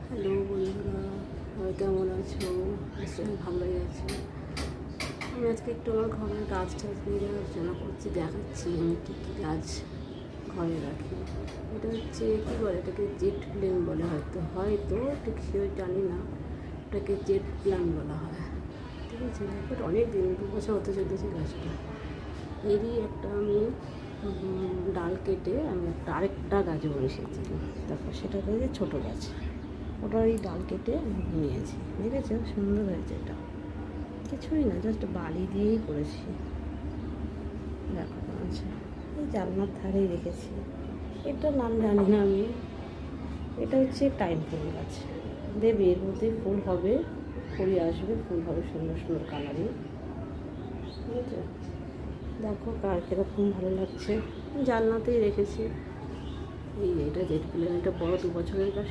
Hello বন্ধুরা, কেমন আছো? নিশ্চয়ই ভালোই আছো। আমি আজকে একটু আমার ঘরের গাছ টাছ নিয়ে আলোচনা করছি, দেখাচ্ছি আমি কী কী গাছ ঘরে রাখি। এটা হচ্ছে কী বলে, এটাকে জেট প্ল্যান্ট বলে, হয়তো ঠিক শিওর জানি না, ওটাকে জেট প্ল্যান্ট বলা হয়। ঠিক আছে, বাট অনেক দিন 2 বছর হতে চলেছে গাছটা। এরই একটা আমি ডাল কেটে আমি আরেকটা গাছ বসিয়েছি। তারপর সেটা হয়েছে ছোটো গাছ, ওটার এই ডাল কেটে আমি নিয়েছি। দেখেছো সুন্দর হয়েছে, এটা কিছুই না, জাস্ট বালি দিয়েই করেছি। দেখো আচ্ছা, এই জানলার ধারেই রেখেছি। এটার নাম জানি না আমি। এটা হচ্ছে টাইম ফুল গাছ, দেবে এর মধ্যে ফুল হবে, ফুল আসবে, ফুল হবে সুন্দর সুন্দর কালারিং। ঠিক আছে, দেখো কার কীরকম ভালো লাগছে। জানলাতেই রেখেছি। এই এটা জেট প্ল্যান্ট, এটা বড় 2 বছরের গাছ।